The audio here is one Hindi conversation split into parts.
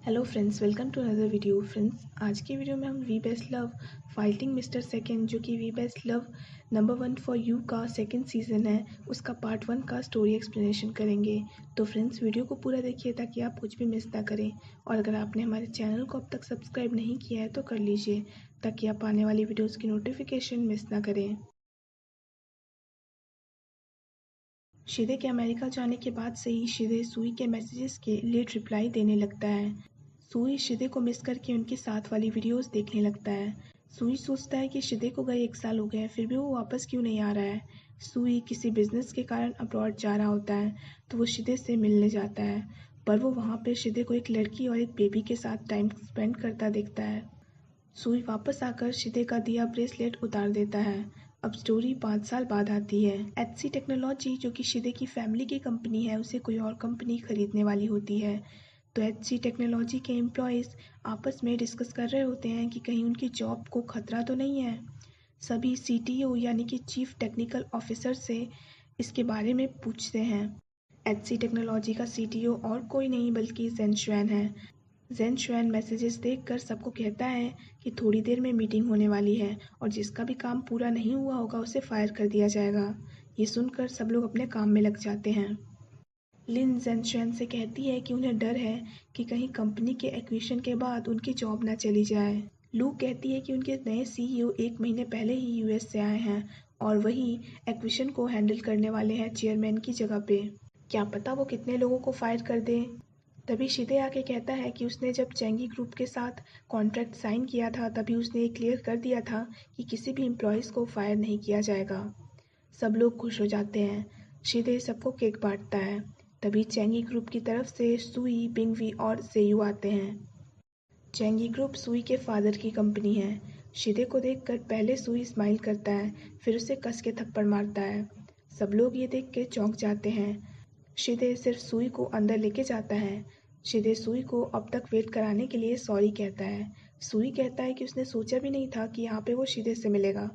Hello friends, welcome to another video. Friends, आज की वीडियो में हम we best love fighting mister second, जो कि we best love number 1 for you का सेकंड सीजन है, उसका पार्ट 1 का स्टोरी एक्सप्लेनेशन करेंगे। तो फ्रेंड्स, वीडियो को पूरा देखिए ताकि आप कुछ भी मिस ना करें। और अगर आपने हमारे चैनल को अब तक सब्सक्राइब नहीं किया है तो कर लीजिए ताकि आप आने वाली वीडियोज़ की नोटिफिकेशन मिस ना करें। शिदे के अमेरिका जाने के बाद से ही शिदे सुई के मैसेजेस के लेट रिप्लाई देने लगता है। सुई शिदे को मिस करके उनके साथ वाली वीडियोस देखने लगता है। सुई सोचता है कि शिदे को गए 1 साल हो गया है, फिर भी वो वापस क्यों नहीं आ रहा है। सुई किसी बिजनेस के कारण अब्रॉड जा रहा होता है तो वो शिदे से मिलने जाता है, पर वो वहाँ पे शिदे को एक लड़की और एक बेबी के साथ टाइम स्पेंड करता देखता है। सुई वापस आकर शिदे का दिया ब्रेसलेट उतार देता है। अब स्टोरी 5 साल बाद आती है। एचसी टेक्नोलॉजी, जो कि शिदे की फैमिली की कंपनी है, उसे कोई और कंपनी खरीदने वाली होती है। तो एचसी टेक्नोलॉजी के एम्प्लॉयज़ आपस में डिस्कस कर रहे होते हैं कि कहीं उनकी जॉब को खतरा तो नहीं है। सभी सीटीओ यानी कि चीफ टेक्निकल ऑफिसर से इसके बारे में पूछते हैं। एचसी टेक्नोलॉजी का सीटीओ और कोई नहीं बल्कि जेन शुएन है। जेन शुएन मैसेजेस देखकर सबको कहता है कि थोड़ी देर में मीटिंग होने वाली है और जिसका भी काम पूरा नहीं हुआ होगा उसे फायर कर दिया जाएगा। ये सुनकर सब लोग अपने काम में लग जाते हैं। लिन जेन शुएन से कहती है कि उन्हें डर है कि कहीं कंपनी के एक्विजिशन के बाद उनकी जॉब ना चली जाए। लू कहती है कि उनके नए सीईओ 1 महीने पहले ही यूएस से आए हैं और वही एक्विजिशन को हैंडल करने वाले हैं चेयरमैन की जगह पे। क्या पता वो कितने लोगों को फायर कर दे। तभी शिदे आके कहता है कि उसने जब चैंगी ग्रुप के साथ कॉन्ट्रैक्ट साइन किया था तभी उसने ये क्लियर कर दिया था कि किसी भी एम्प्लॉयज़ को फायर नहीं किया जाएगा। सब लोग खुश हो जाते हैं। शिदे सबको केक बांटता है। तभी चैंगी ग्रुप की तरफ से सुई, बिंगवी और सेयू आते हैं। चैंगी ग्रुप सुई के फादर की कंपनी है। शिदे को देखकर पहले सुई स्माइल करता है, फिर उसे कस के थप्पड़ मारता है। सब लोग ये देख के चौंक जाते हैं। शिदे सिर्फ सुई को अंदर लेके जाता है। शिदे सुई को अब तक वेट कराने के लिए सॉरी कहता है। सुई कहता है कि उसने सोचा भी नहीं था कि यहाँ पे वो शिदे से मिलेगा।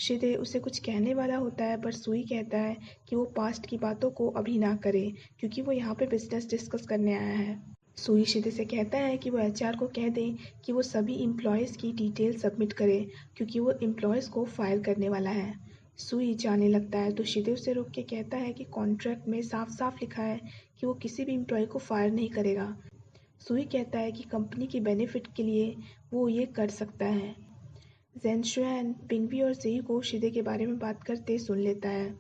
शिदे उसे कुछ कहने वाला होता है पर सुई कहता है कि वो पास्ट की बातों को अभी ना करे क्योंकि वो यहाँ पे बिजनेस डिस्कस करने आया है। सुई शिदे से कहता है कि वो एचआर को कह दें कि वो सभी एम्प्लॉयज़ की डिटेल सबमिट करे क्योंकि वो एम्प्लॉयज़ को फायर करने वाला है। सुई जाने लगता है तो शिदे उसे रोक के कहता है कि कॉन्ट्रैक्ट में साफ साफ लिखा है कि वो किसी भी एम्प्लॉय को फायर नहीं करेगा। सुई कहता है कि कंपनी की बेनिफिट के लिए वो ये कर सकता है। जेन शुएन बिंगवी और जेई को शिदे के बारे में बात करते सुन लेता है।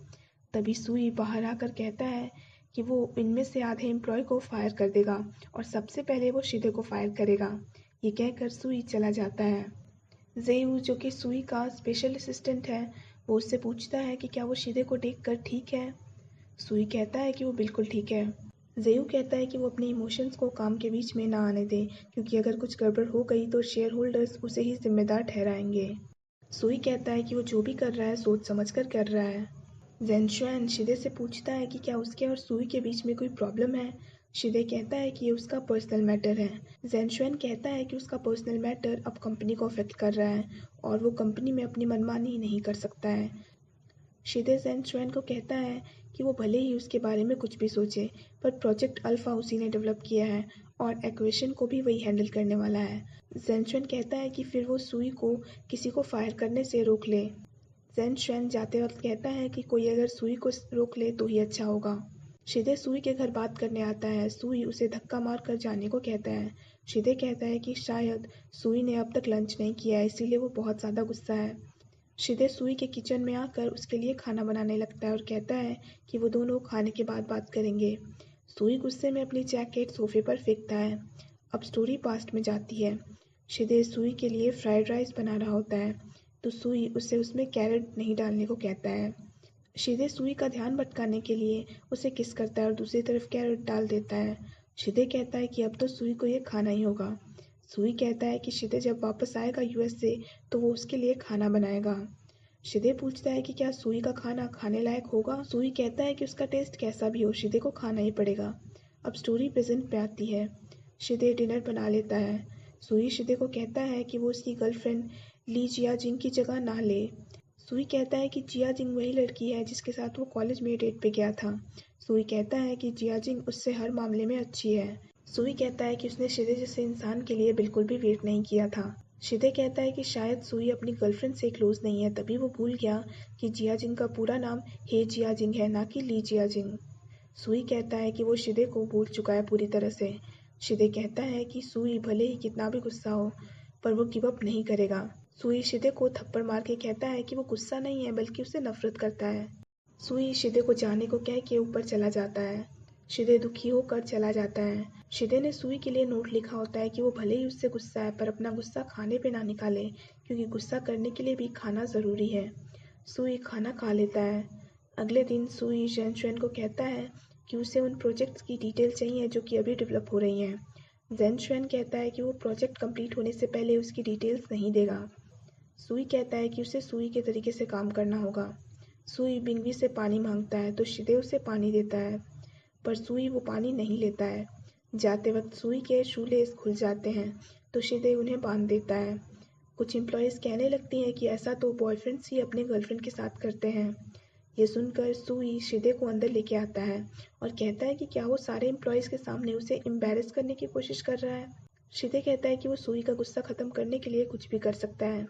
तभी सुई बाहर आकर कहता है कि वो इनमें से आधे एम्प्लॉय को फायर कर देगा और सबसे पहले वो शिदे को फायर करेगा। ये कहकर सुई चला जाता है। जेयू, जो कि सुई का स्पेशल असिस्टेंट है, वो उससे पूछता है कि क्या वो शिदे को देखकर ठीक है। सुई कहता है कि वो बिल्कुल ठीक है। जेयू कहता है कि वो अपने इमोशंस को काम के बीच में ना आने दे क्योंकि अगर कुछ गड़बड़ हो गई तो शेयर होल्डर्स उसे ही जिम्मेदार ठहराएंगे। सुई कहता है कि वो जो भी कर रहा है सोच समझ कर कर रहा है। जेन शुएन शिदे से पूछता है कि क्या उसके और सुई के बीच में कोई प्रॉब्लम है। शिदे कहता है कि ये उसका पर्सनल मैटर है। जेन शुएन कहता है कि उसका पर्सनल मैटर अब कंपनी को अफेक्ट कर रहा है और वो कंपनी में अपनी मनमानी नहीं कर सकता है। शिदे जेन शुएन को कहता है कि वो भले ही उसके बारे में कुछ भी सोचे, पर प्रोजेक्ट अल्फा उसी ने डेवलप किया है और एक्वेशन को भी वही हैंडल करने वाला है। जेन शुएन कहता है कि फिर वो सुई को किसी को फायर करने से रोक ले। जेन शुएन जाते वक्त कहता है कि कोई अगर सुई को रोक ले तो ही अच्छा होगा। शिदे सुई के घर बात करने आता है। सुई उसे धक्का मार कर जाने को कहता है। शिदे कहता है कि शायद सुई ने अब तक लंच नहीं किया है, इसीलिए वो बहुत ज़्यादा गुस्सा है। शिदे सुई के किचन में आकर उसके लिए खाना बनाने लगता है और कहता है कि वो दोनों खाने के बाद बात करेंगे। सुई गुस्से में अपनी जैकेट सोफे पर फेंकता है। अब स्टोरी पास्ट में जाती है। शिदे सुई के लिए फ्राइड राइस बना रहा होता है तो सुई उसे उसमें कैरेट नहीं डालने को कहता है। शिदे सुई का ध्यान भटकाने के लिए उसे किस करता है और दूसरी तरफ कैरेट डाल देता है। शिदे कहता है कि अब तो सुई को ये खाना ही होगा। सुई कहता है कि शिदे जब वापस आएगा यूएस से तो वो उसके लिए खाना बनाएगा। शिदे पूछता है कि क्या सुई का खाना खाने लायक होगा। सुई कहता है कि उसका टेस्ट कैसा भी हो शिदे को खाना ही पड़ेगा। अब स्टोरी प्रेजेंट पे आती है। शिदे डिनर बना लेता है। सुई शिदे को कहता है कि वो उसकी गर्लफ्रेंड ली जियाजिंग की जगह ना ले। सुई कहता है कि जियाजिंग वही लड़की है जिसके साथ वो कॉलेज में डेट पे गया था। सुई कहता है कि जियाजिंग उससे हर मामले में अच्छी है। सुई कहता है कि उसने शिदे जैसे इंसान के लिए बिल्कुल भी वेट नहीं किया था। शिदे कहता है कि शायद सुई अपनी गर्लफ्रेंड से क्लोज नहीं है, तभी वो भूल गया कि जियाजिंग का पूरा नाम हे जियाजिंग है, ना कि ली जियाजिंग। सुई कहता है कि वो शिदे को भूल चुका है पूरी तरह से। शिदे कहता है कि सुई भले ही कितना भी गुस्सा हो, पर वो गिव अप नहीं करेगा। सुई शिदे को थप्पड़ मार के कहता है कि वो गुस्सा नहीं है बल्कि उसे नफरत करता है। सुई शिदे को जाने को कह के ऊपर चला जाता है। शिदे दुखी होकर चला जाता है। शिदे ने सुई के लिए नोट लिखा होता है कि वो भले ही उससे गुस्सा है, पर अपना गुस्सा खाने पे ना निकाले, क्योंकि गुस्सा करने के लिए भी खाना ज़रूरी है। सुई खाना खा लेता है। अगले दिन सुई जेनशुएन को कहता है कि उसे उन प्रोजेक्ट्स की डिटेल चाहिए जो कि अभी डेवलप हो रही हैं। जेनशुएन कहता है कि वो प्रोजेक्ट कंप्लीट होने से पहले उसकी डिटेल्स नहीं देगा। सुई कहता है कि उसे सुई के तरीके से काम करना होगा। सुई बिंगवी से पानी मांगता है तो शिदे उसे पानी देता है, पर सुई वो पानी नहीं लेता है। जाते वक्त सुई के शूलेस खुल जाते हैं तो शिदे उन्हें बांध देता है। कुछ एम्प्लॉयज़ कहने लगती हैं कि ऐसा तो बॉयफ्रेंड्स ही अपने गर्लफ्रेंड के साथ करते हैं। ये सुनकर सुई शिदे को अंदर लेके आता है और कहता है कि क्या वो सारे एम्प्लॉयज़ के सामने उसे एम्बैरेस करने की कोशिश कर रहा है। शिदे कहता है कि वो सुई का गुस्सा ख़त्म करने के लिए कुछ भी कर सकता है।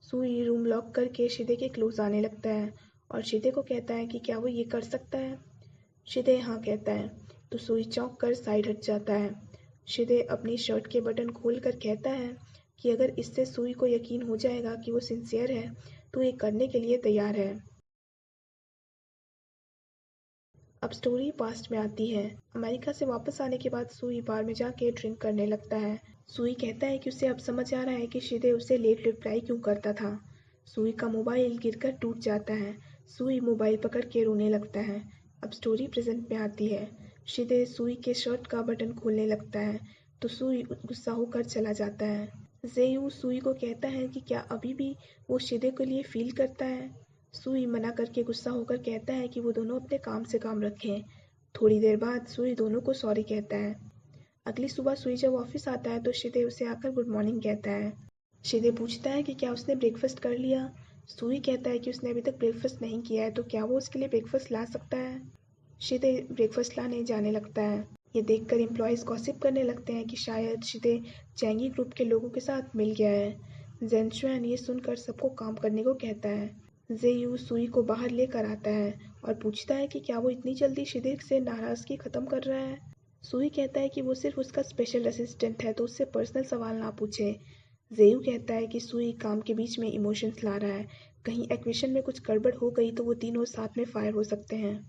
सुई रूम लॉक करके शिदे के क्लोज आने लगता है और शिदे को कहता है कि क्या वो ये कर सकता है। शिदे हाँ कहता है तो सुई चौंक कर साइड हट जाता है। शिदे अपनी शर्ट के बटन खोल कर कहता है कि अगर इससे सुई को यकीन हो जाएगा कि वो सिंसियर है तो ये करने के लिए तैयार है। अब स्टोरी पास्ट में आती है। अमेरिका से वापस आने के बाद सुई बार में जाके ड्रिंक करने लगता है। सुई कहता है कि उसे अब समझ आ रहा है कि शिदे उसे लेट रिप्लाई क्यों करता था। सुई का मोबाइल गिरकर टूट जाता है। सुई मोबाइल पकड़ के रोने लगता है। अब स्टोरी प्रेजेंट में आती है। शिदे सुई के शर्ट का बटन खोलने लगता है तो सुई गुस्सा होकर चला जाता है। जेयू सुई को कहता है कि क्या अभी भी वो शिदे के लिए फील करता है। सुई मना करके गुस्सा होकर कहता है कि वो दोनों अपने काम से काम रखें। थोड़ी देर बाद सुई दोनों को सॉरी कहता है। अगली सुबह सुई जब ऑफिस आता है तो शिदे उसे आकर गुड मॉर्निंग कहता है। शिदे पूछता है कि क्या उसने ब्रेकफास्ट कर लिया। सुई कहता है कि उसने अभी तक ब्रेकफास्ट नहीं किया है तो क्या वो उसके लिए ब्रेकफास्ट ला सकता है। शिदे ब्रेकफास्ट लाने जाने लगता है। ये देखकर एम्प्लॉयज़ गॉसिप करने लगते हैं कि शायद शिदे चैंगी ग्रुप के लोगों के साथ मिल गया है। जेनशुएन ये सुनकर सबको काम करने को कहता है। जेयू सुई को बाहर लेकर आता है और पूछता है कि क्या वो इतनी जल्दी शिदे से नाराज़गी ख़त्म कर रहा है। सुई कहता है कि वो सिर्फ उसका स्पेशल असिस्टेंट है तो उससे पर्सनल सवाल ना पूछे। जेयू कहता है कि सुई काम के बीच में इमोशंस ला रहा है, कहीं एक्वेशन में कुछ गड़बड़ हो गई तो वो तीनों साथ में फायर हो सकते हैं।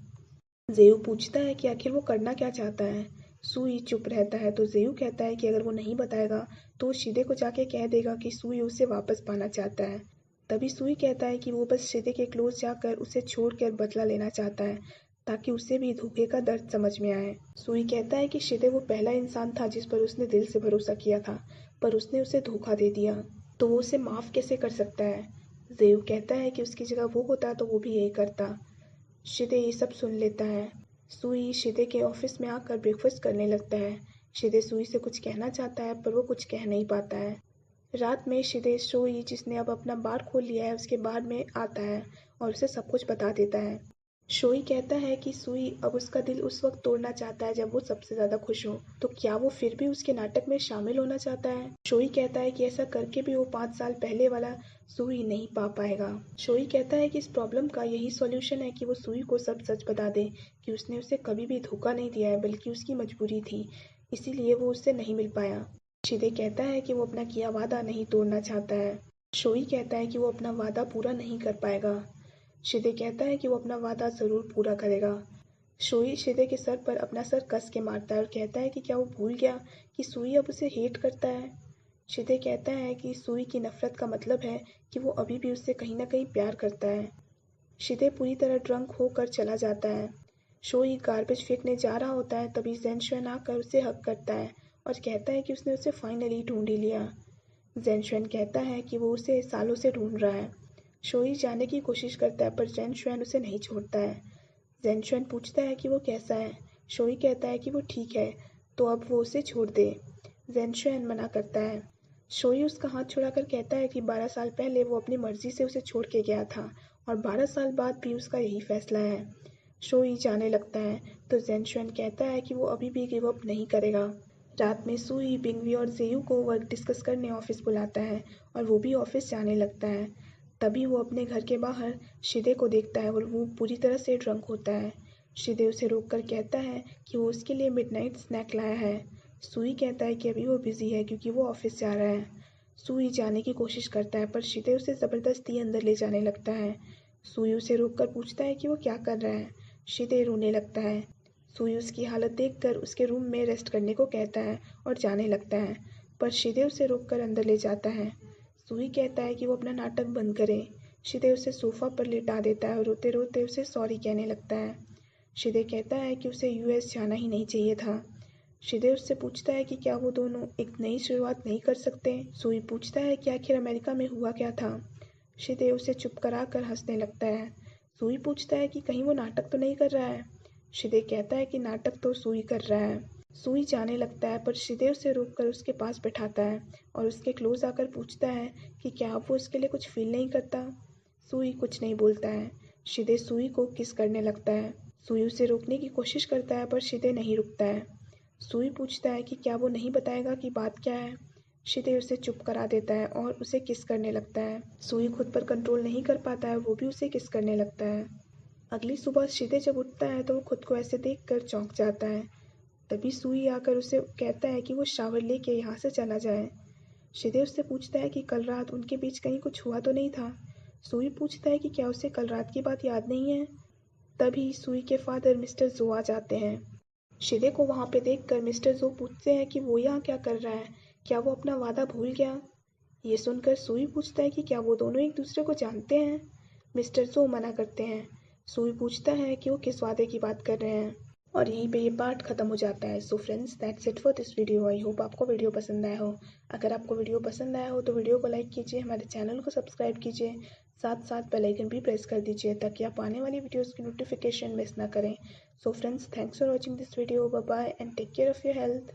जेयू पूछता है कि आखिर वो करना क्या चाहता है। सुई चुप रहता है तो जेयू कहता है कि अगर वो नहीं बताएगा तो वो शिदे को जाके कह देगा कि सुई उसे वापस पाना चाहता है। तभी सुई कहता है कि वो बस शिदे के क्लोज जाकर उसे छोड़कर बदला लेना चाहता है, ताकि उसे भी धोखे का दर्द समझ में आए। सुई कहता है कि शिदे वो पहला इंसान था जिस पर उसने दिल से भरोसा किया था, पर उसने उसे धोखा दे दिया, तो वो उसे माफ़ कैसे कर सकता है। जेयू कहता है कि उसकी जगह वो होता तो वो भी यही करता। शिदे ये सब सुन लेता है। सुई शिदे के ऑफिस में आकर ब्रेकफास्ट करने लगता है। शिदे सुई से कुछ कहना चाहता है पर वो कुछ कह नहीं पाता है। रात में शिदे शोई जिसने अब अपना बार खोल लिया है उसके बार में आता है और उसे सब कुछ बता देता है। शोई कहता है कि सुई अब उसका दिल उस वक्त तोड़ना चाहता है जब वो सबसे ज्यादा खुश हो, तो क्या वो फिर भी उसके नाटक में शामिल होना चाहता है। शोई कहता है कि ऐसा करके भी वो 5 साल पहले वाला सुई नहीं पा पाएगा। शोई कहता है कि इस प्रॉब्लम का यही सॉल्यूशन है कि वो सुई को सब सच बता दे कि उसने उसे कभी भी धोखा नहीं दिया है बल्कि उसकी मजबूरी थी, इसीलिए वो उससे नहीं मिल पाया। शिदे कहता है कि वो अपना किया वादा नहीं तोड़ना चाहता है। शोई कहता है कि वो अपना वादा पूरा नहीं कर पाएगा। शिदे कहता है कि वो अपना वादा ज़रूर पूरा करेगा। शोई शिदे के सर पर अपना सर कस के मारता है और कहता है कि क्या वो भूल गया कि सुई अब उसे हेट करता है। शिदे कहता है कि सुई की नफरत का मतलब है कि वो अभी भी उससे कहीं ना कहीं प्यार करता है। शिदे पूरी तरह ड्रंक होकर चला जाता है। शोई गार्बेज फेंकने जा रहा होता है तभी जेनशुएन आकर उसे हक करता है और कहता है कि उसने उसे फाइनली ढूंढ ही लिया। जेनशुएन कहता है कि वो उसे सालों से ढूंढ रहा है। शोई जाने की कोशिश करता है पर जेनशुएन उसे नहीं छोड़ता है। जेनशुएन पूछता है कि वो कैसा है। शोई कहता है कि वो ठीक है, तो अब वो उसे छोड़ दे। जेनशुएन मना करता है। शोई उसका हाथ छुड़ाकर कहता है कि 12 साल पहले वो अपनी मर्जी से उसे छोड़ के गया था और 12 साल बाद भी उसका यही फैसला है। शोई जाने लगता है तो जेनशुएन कहता है कि वो अभी भी गिव अप नहीं करेगा। रात में सुई बिंगवी और जेयू को वर्क डिस्कस करने ऑफिस बुलाता है और वो भी ऑफिस जाने लगता है। तभी वो अपने घर के बाहर शिदे को देखता है और वो पूरी तरह से ड्रंक होता है। शिदे उसे रोककर कहता है कि वो उसके लिए मिडनाइट स्नैक लाया है। सुई कहता है कि अभी वो बिजी है क्योंकि वो ऑफिस जा रहा है। सुई जाने की कोशिश करता है पर शिदे उसे ज़बरदस्ती अंदर ले जाने लगता है। सुई उसे रोककर पूछता है कि वो क्या कर रहा है। शिदे रोने लगता है। सुई उसकी हालत देखकर उसके रूम में रेस्ट करने को कहता है और जाने लगता है, पर शिदे उसे रोककर अंदर ले जाता है। सुई कहता है कि वो अपना नाटक बंद करे। शिदे उसे सोफा पर लेटा देता है और रोते रोते उसे सॉरी कहने लगता है। शिदे कहता है कि उसे यूएस जाना ही नहीं चाहिए था। शिदे उससे पूछता है कि क्या वो दोनों एक नई शुरुआत नहीं कर सकते। सुई पूछता है कि आखिर अमेरिका में हुआ क्या था। शिदे उसे चुप कराकर हंसने लगता है। सुई पूछता है कि कहीं वो नाटक तो नहीं कर रहा है। शिदे कहता है कि नाटक तो सुई कर रहा है। सुई जाने लगता है पर शिदे उसे रोककर उसके पास बैठाता है और उसके क्लोज आकर पूछता है कि क्या अब वो उसके लिए कुछ फील नहीं करता। सुई कुछ नहीं बोलता है। शिदे सुई को किस करने लगता है। सुई उसे रोकने की कोशिश करता है पर शिदे नहीं रुकता है। सुई पूछता है कि क्या वो नहीं बताएगा कि बात क्या है। शिदे उसे चुप करा देता है और उसे किस करने लगता है। सुई खुद पर कंट्रोल नहीं कर पाता है, वो भी उसे किस करने लगता है। अगली सुबह शिदे जब उठता है तो वो खुद को ऐसे देखकर चौंक जाता है। तभी सुई आकर उसे कहता है कि वो शावर लेके यहाँ से चला जाए। शिदे उससे पूछता है कि कल रात उनके बीच कहीं कुछ हुआ तो नहीं था। सुई पूछता है कि क्या उसे कल रात की बात याद नहीं है। तभी सुई के फादर मिस्टर जो आ जाते हैं। शिदे को वहाँ पे देखकर मिस्टर जो पूछते हैं कि वो यहाँ क्या कर रहा है, क्या वो अपना वादा भूल गया। ये सुनकर सुई पूछता है कि क्या वो दोनों एक दूसरे को जानते हैं। मिस्टर जो मना करते हैं। सुई पूछता है कि वो किस वादे की बात कर रहे हैं और यहीं पे ये पार्ट खत्म हो जाता है। So friends, that's it for this video. I hope आपको वीडियो पसंद आया हो। अगर आपको वीडियो पसंद आया हो तो वीडियो को लाइक कीजिए, हमारे चैनल को सब्सक्राइब कीजिए, साथ साथ बेल आइकन भी प्रेस कर दीजिए ताकि आप आने वाली वीडियोज़ की नोटिफिकेशन मिस ना करें। So friends, thanks for watching this video. Bye bye and take care of your health.